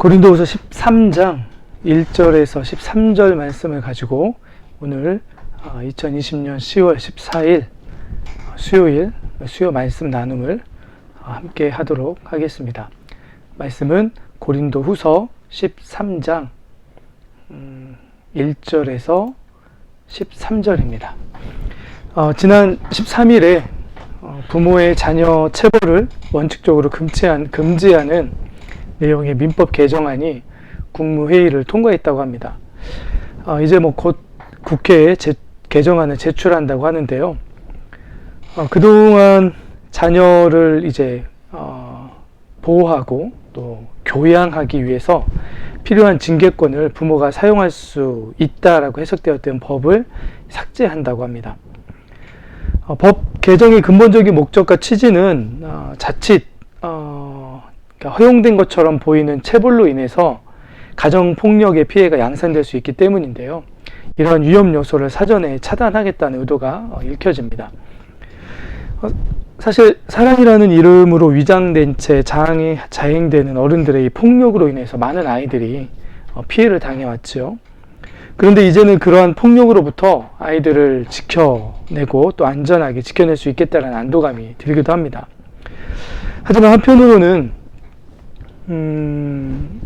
고린도후서 13장 1절에서 13절 말씀을 가지고 오늘 2020년 10월 14일 수요일 수요 말씀 나눔을 함께 하도록 하겠습니다. 말씀은 고린도후서 13장 1절에서 13절입니다. 지난 13일에 부모의 자녀 체벌을 원칙적으로 금지하는 내용의 민법 개정안이 국무회의를 통과했다고 합니다. 이제 곧 국회에 개정안을 제출한다고 하는데요. 그동안 자녀를 이제 보호하고 또 교양하기 위해서 필요한 징계권을 부모가 사용할 수 있다라고 해석되었던 법을 삭제한다고 합니다. 법 개정의 근본적인 목적과 취지는 자칫 허용된 것처럼 보이는 체벌로 인해서 가정폭력의 피해가 양산될 수 있기 때문인데요. 이러한 위험 요소를 사전에 차단하겠다는 의도가 읽혀집니다. 사실 사랑이라는 이름으로 위장된 채 자행되는 어른들의 폭력으로 인해서 많은 아이들이 피해를 당해왔죠. 그런데 이제는 그러한 폭력으로부터 아이들을 지켜내고 또 안전하게 지켜낼 수 있겠다는 안도감이 들기도 합니다. 하지만 한편으로는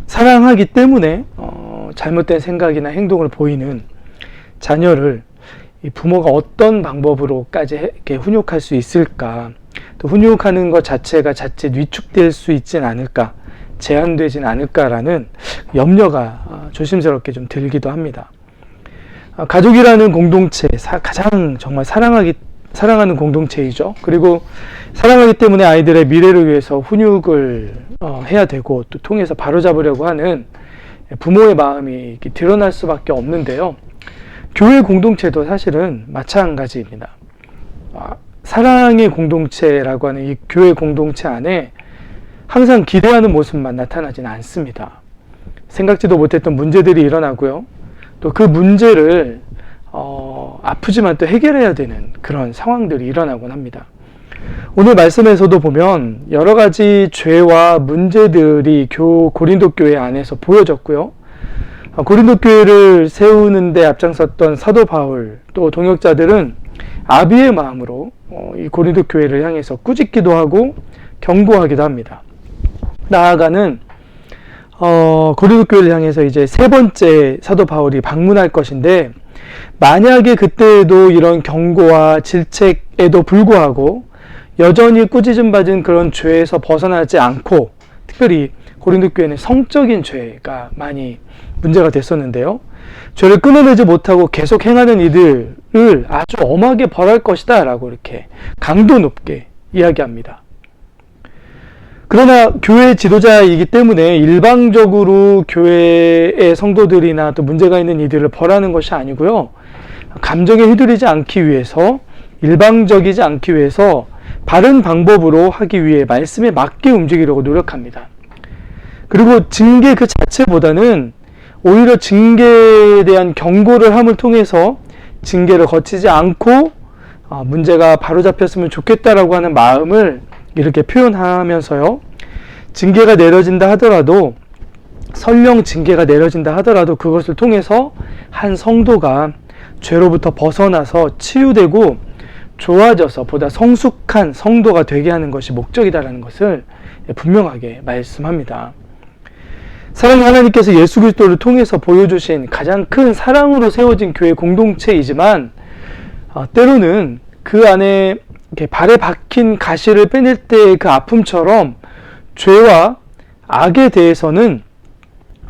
사랑하기 때문에 잘못된 생각이나 행동을 보이는 자녀를 이 부모가 어떤 방법으로까지 이렇게 훈육할 수 있을까, 또 훈육하는 것 자체가 자칫 위축될 수 있진 않을까, 제한되진 않을까라는 염려가 조심스럽게 좀 들기도 합니다. 가족이라는 공동체, 가장 정말 사랑하는 공동체이죠. 그리고 사랑하기 때문에 아이들의 미래를 위해서 훈육을 해야 되고 또 통해서 바로잡으려고 하는 부모의 마음이 드러날 수밖에 없는데요. 교회 공동체도 사실은 마찬가지입니다. 사랑의 공동체라고 하는 이 교회 공동체 안에 항상 기대하는 모습만 나타나지는 않습니다. 생각지도 못했던 문제들이 일어나고요. 또 그 문제를 아프지만 또 해결해야 되는 그런 상황들이 일어나곤 합니다. 오늘 말씀에서도 보면 여러 가지 죄와 문제들이 고린도 교회 안에서 보여졌고요. 고린도 교회를 세우는 데 앞장섰던 사도 바울 또 동역자들은 아비의 마음으로 이 고린도 교회를 향해서 꾸짖기도 하고 경고하기도 합니다. 나아가는 고린도 교회를 향해서 이제 세 번째 사도 바울이 방문할 것인데, 만약에 그때에도 이런 경고와 질책에도 불구하고 여전히 꾸짖음 받은 그런 죄에서 벗어나지 않고, 특별히 고린도 교회는 성적인 죄가 많이 문제가 됐었는데요. 죄를 끊어내지 못하고 계속 행하는 이들을 아주 엄하게 벌할 것이다 라고 이렇게 강도 높게 이야기합니다. 그러나 교회 지도자이기 때문에 일방적으로 교회의 성도들이나 또 문제가 있는 이들을 벌하는 것이 아니고요. 감정에 휘둘리지 않기 위해서, 일방적이지 않기 위해서 바른 방법으로 하기 위해 말씀에 맞게 움직이려고 노력합니다. 그리고 징계 그 자체보다는 오히려 징계에 대한 경고를 함을 통해서 징계를 거치지 않고 문제가 바로잡혔으면 좋겠다라고 하는 마음을 이렇게 표현하면서요, 징계가 내려진다 하더라도, 설령 징계가 내려진다 하더라도 그것을 통해서 한 성도가 죄로부터 벗어나서 치유되고 좋아져서 보다 성숙한 성도가 되게 하는 것이 목적이다라는 것을 분명하게 말씀합니다. 사랑의 하나님께서 예수 그리스도를 통해서 보여주신 가장 큰 사랑으로 세워진 교회 공동체이지만, 때로는 그 안에 이렇게 발에 박힌 가시를 빼낼 때의 그 아픔처럼 죄와 악에 대해서는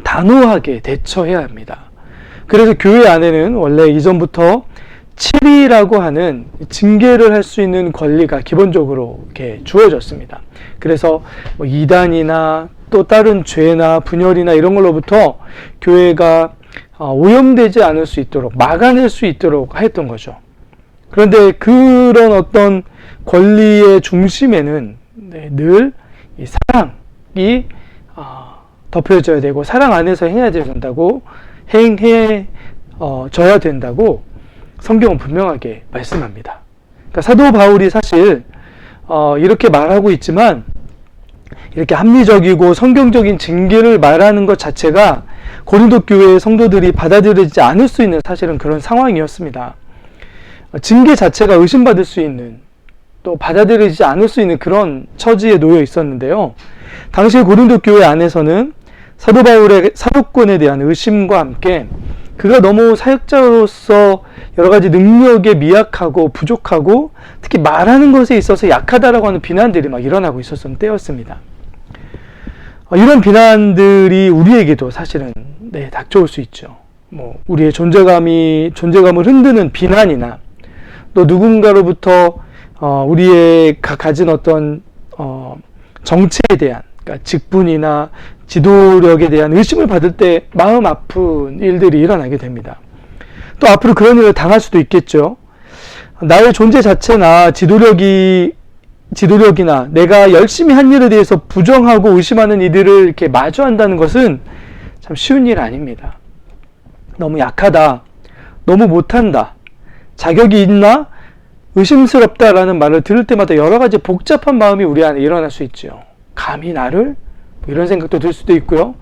단호하게 대처해야 합니다. 그래서 교회 안에는 원래 이전부터 칠의라고 하는 징계를 할 수 있는 권리가 기본적으로 이렇게 주어졌습니다. 그래서 이단이나 또 다른 죄나 분열이나 이런 걸로부터 교회가 오염되지 않을 수 있도록 막아낼 수 있도록 했던 거죠. 그런데 그런 어떤 권리의 중심에는 늘 이 사랑이 덮여져야 되고, 사랑 안에서 행해져야 된다고, 행해져야 된다고 성경은 분명하게 말씀합니다. 그러니까 사도 바울이 사실 이렇게 말하고 있지만 이렇게 합리적이고 성경적인 징계를 말하는 것 자체가 고린도 교회의 성도들이 받아들이지 않을 수 있는 사실은 그런 상황이었습니다. 징계 자체가 의심받을 수 있는, 또 받아들이지 않을 수 있는 그런 처지에 놓여 있었는데요. 당시 고린도 교회 안에서는 사도 바울의 사도권에 대한 의심과 함께 그가 너무 사역자로서 여러 가지 능력에 미약하고 부족하고 특히 말하는 것에 있어서 약하다라고 하는 비난들이 막 일어나고 있었던 때였습니다. 이런 비난들이 우리에게도 사실은 닥쳐올 수 있죠. 우리의 존재감을 흔드는 비난이나 또 누군가로부터 우리의 가진 어떤 정체에 대한, 그러니까 직분이나 지도력에 대한 의심을 받을 때 마음 아픈 일들이 일어나게 됩니다. 또 앞으로 그런 일을 당할 수도 있겠죠. 나의 존재 자체나 지도력이나 내가 열심히 한 일에 대해서 부정하고 의심하는 이들을 이렇게 마주한다는 것은 참 쉬운 일 아닙니다. 너무 약하다, 너무 못한다, 자격이 있나, 의심스럽다라는 말을 들을 때마다 여러 가지 복잡한 마음이 우리 안에 일어날 수 있죠. 감히 나를? 이런 생각도 들 수도 있고요.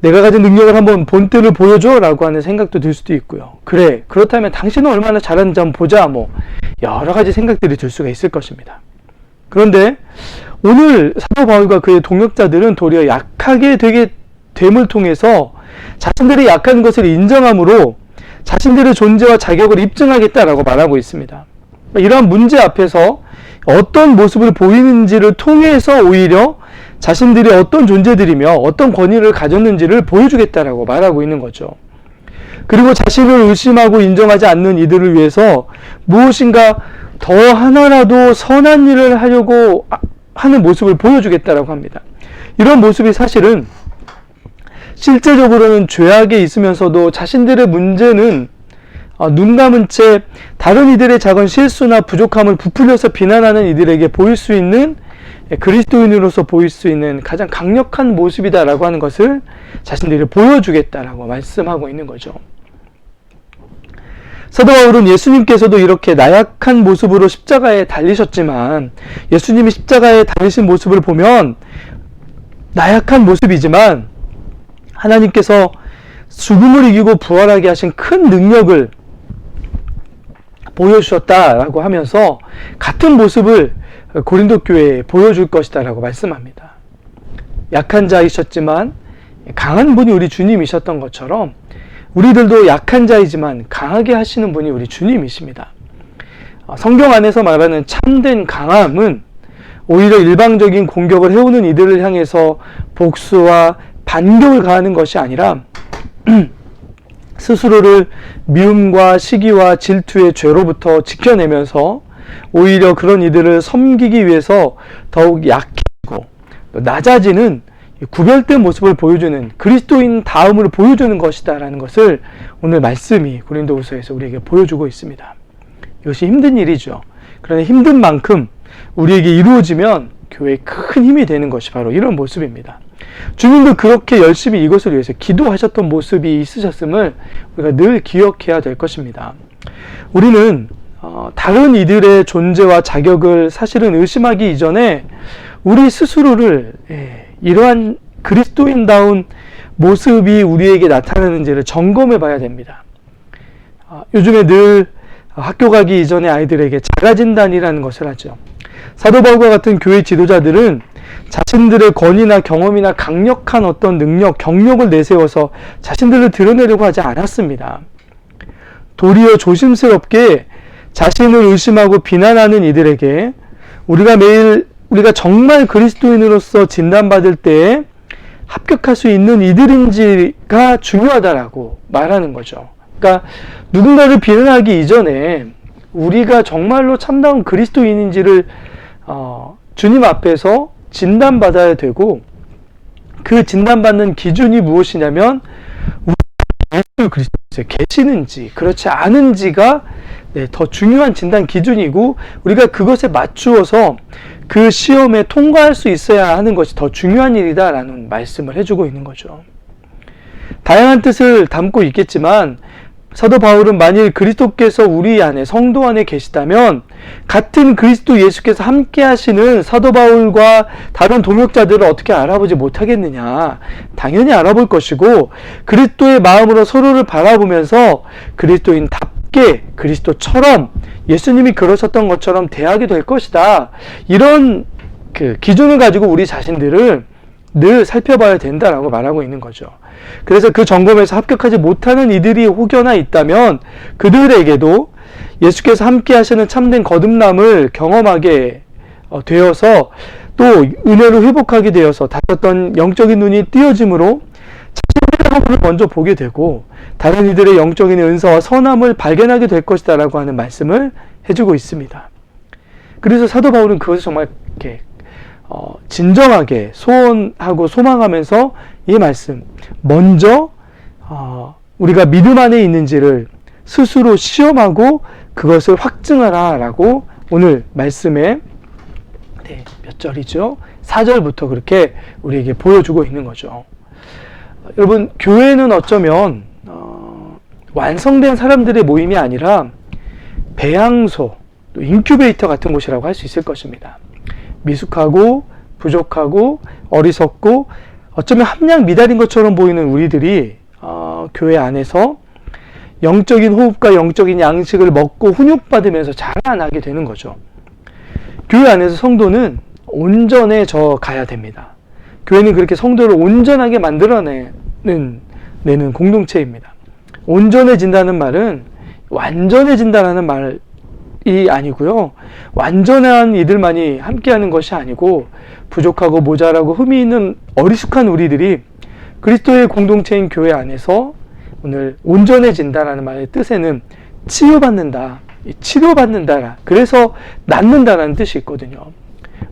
내가 가진 능력을 한번 본때를 보여줘 라고 하는 생각도 들 수도 있고요. 그래, 그렇다면 당신은 얼마나 잘하는지 한번 보자, 여러 가지 생각들이 들 수가 있을 것입니다. 그런데 오늘 사도 바울과 그의 동역자들은 도리어 약하게 되게 됨을 통해서 자신들이 약한 것을 인정함으로 자신들의 존재와 자격을 입증하겠다라고 말하고 있습니다. 이러한 문제 앞에서 어떤 모습을 보이는지를 통해서 오히려 자신들이 어떤 존재들이며 어떤 권위를 가졌는지를 보여주겠다라고 말하고 있는 거죠. 그리고 자신을 의심하고 인정하지 않는 이들을 위해서 무엇인가 더 하나라도 선한 일을 하려고 하는 모습을 보여주겠다라고 합니다. 이런 모습이 사실은 실제적으로는 죄악에 있으면서도 자신들의 문제는 눈 감은 채 다른 이들의 작은 실수나 부족함을 부풀려서 비난하는 이들에게 보일 수 있는, 그리스도인으로서 보일 수 있는 가장 강력한 모습이다라고 하는 것을 자신들이 보여주겠다라고 말씀하고 있는 거죠. 사도 바울은 예수님께서도 이렇게 나약한 모습으로 십자가에 달리셨지만, 예수님이 십자가에 달리신 모습을 보면 나약한 모습이지만 하나님께서 죽음을 이기고 부활하게 하신 큰 능력을 보여주셨다라고 하면서 같은 모습을 고린도 교회에 보여줄 것이다 라고 말씀합니다. 약한 자이셨지만 강한 분이 우리 주님이셨던 것처럼 우리들도 약한 자이지만 강하게 하시는 분이 우리 주님이십니다. 성경 안에서 말하는 참된 강함은 오히려 일방적인 공격을 해오는 이들을 향해서 복수와 반격을 가하는 것이 아니라 스스로를 미움과 시기와 질투의 죄로부터 지켜내면서 오히려 그런 이들을 섬기기 위해서 더욱 약해지고 낮아지는 구별된 모습을 보여주는 그리스도인 다음을 보여주는 것이다 라는 것을 오늘 말씀이 고린도후서에서 우리에게 보여주고 있습니다. 이것이 힘든 일이죠. 그러나 힘든 만큼 우리에게 이루어지면 교회에 큰 힘이 되는 것이 바로 이런 모습입니다. 주님도 그렇게 열심히 이것을 위해서 기도하셨던 모습이 있으셨음을 우리가 늘 기억해야 될 것입니다. 우리는 다른 이들의 존재와 자격을 사실은 의심하기 이전에 우리 스스로를 이러한 그리스도인다운 모습이 우리에게 나타나는지를 점검해 봐야 됩니다. 요즘에 늘 학교 가기 이전에 아이들에게 자가진단이라는 것을 하죠. 사도 바울과 같은 교회 지도자들은 자신들의 권위나 경험이나 강력한 어떤 능력, 경력을 내세워서 자신들을 드러내려고 하지 않았습니다. 도리어 조심스럽게 자신을 의심하고 비난하는 이들에게 우리가 정말 그리스도인으로서 진단받을 때에 합격할 수 있는 이들인지가 중요하다라고 말하는 거죠. 그러니까 누군가를 비난하기 이전에 우리가 정말로 참다운 그리스도인인지를 주님 앞에서 진단받아야 되고, 그 진단받는 기준이 무엇이냐면 예수 그리스도에 계시는지 그렇지 않은지가 더 중요한 진단 기준이고, 우리가 그것에 맞추어서 그 시험에 통과할 수 있어야 하는 것이 더 중요한 일이다라는 말씀을 해주고 있는 거죠. 다양한 뜻을 담고 있겠지만 사도 바울은 만일 그리스도께서 우리 안에 성도 안에 계시다면 같은 그리스도 예수께서 함께 하시는 사도 바울과 다른 동역자들을 어떻게 알아보지 못하겠느냐. 당연히 알아볼 것이고 그리스도의 마음으로 서로를 바라보면서 그리스도인답게 그리스도처럼 예수님이 그러셨던 것처럼 대하게 될 것이다. 이런 기준을 가지고 우리 자신들을 늘 살펴봐야 된다라고 말하고 있는 거죠. 그래서 그 점검에서 합격하지 못하는 이들이 혹여나 있다면 그들에게도 예수께서 함께 하시는 참된 거듭남을 경험하게 되어서 또 은혜로 회복하게 되어서 닫혔던 영적인 눈이 띄어짐으로 자신들의 허물을 먼저 보게 되고 다른 이들의 영적인 은사와 선함을 발견하게 될 것이다 라고 하는 말씀을 해주고 있습니다. 그래서 사도 바울은 그것을 정말 이렇게 진정하게 소원하고 소망하면서 이 말씀 먼저 우리가 믿음 안에 있는지를 스스로 시험하고 그것을 확증하라 라고 오늘 말씀에 몇 절이죠? 4절부터 그렇게 우리에게 보여주고 있는 거죠. 여러분, 교회는 어쩌면 완성된 사람들의 모임이 아니라 배양소, 또 인큐베이터 같은 곳이라고 할 수 있을 것입니다. 미숙하고 부족하고 어리석고 어쩌면 함량 미달인 것처럼 보이는 우리들이 교회 안에서 영적인 호흡과 영적인 양식을 먹고 훈육받으면서 자라나게 되는 거죠. 교회 안에서 성도는 온전해져 가야 됩니다. 교회는 그렇게 성도를 온전하게 만들어내는 공동체입니다. 온전해진다는 말은 완전해진다는 말이 아니고요. 완전한 이들만이 함께하는 것이 아니고 부족하고 모자라고 흠이 있는 어리숙한 우리들이 그리스도의 공동체인 교회 안에서 오늘 온전해진다라는 말의 뜻에는 치유받는다, 치료받는다, 그래서 낫는다라는 뜻이 있거든요.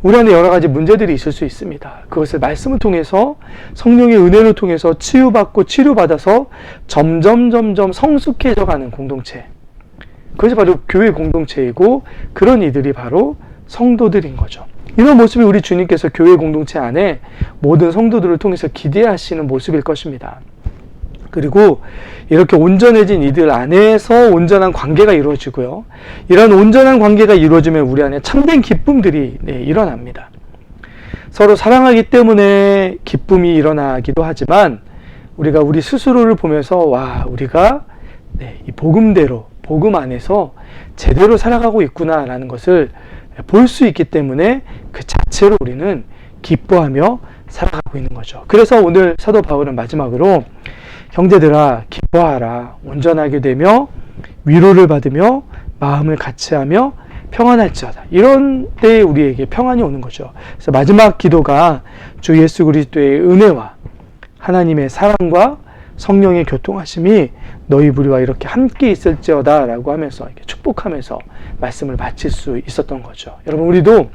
우리 안에 여러 가지 문제들이 있을 수 있습니다. 그것을 말씀을 통해서 성령의 은혜를 통해서 치유받고 치료받아서 점점 성숙해져 가는 공동체, 그것이 바로 교회 공동체이고 그런 이들이 바로 성도들인 거죠. 이런 모습이 우리 주님께서 교회 공동체 안에 모든 성도들을 통해서 기대하시는 모습일 것입니다. 그리고 이렇게 온전해진 이들 안에서 온전한 관계가 이루어지고요. 이런 온전한 관계가 이루어지면 우리 안에 참된 기쁨들이 일어납니다. 서로 사랑하기 때문에 기쁨이 일어나기도 하지만 우리가 우리 스스로를 보면서 우리가 이 복음대로 복음 안에서 제대로 살아가고 있구나라는 것을 볼 수 있기 때문에 그 자체로 우리는 기뻐하며 살아가고 있는 거죠. 그래서 오늘 사도 바울은 마지막으로 형제들아 기뻐하라, 온전하게 되며 위로를 받으며 마음을 같이하며 평안할지어다. 이런 때에 우리에게 평안이 오는 거죠. 그래서 마지막 기도가 주 예수 그리스도의 은혜와 하나님의 사랑과 성령의 교통하심이 너희 무리와 이렇게 함께 있을지어다 라고 하면서 이렇게 축복하면서 말씀을 마칠 수 있었던 거죠. 여러분, 우리도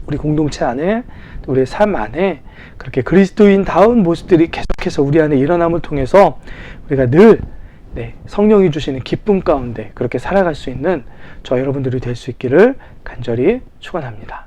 우리 공동체 안에, 우리의 삶 안에 그렇게 그리스도인다운 모습들이 계속해서 우리 안에 일어남을 통해서 우리가 늘 성령이 주시는 기쁨 가운데 그렇게 살아갈 수 있는 저 여러분들이 될 수 있기를 간절히 축원합니다.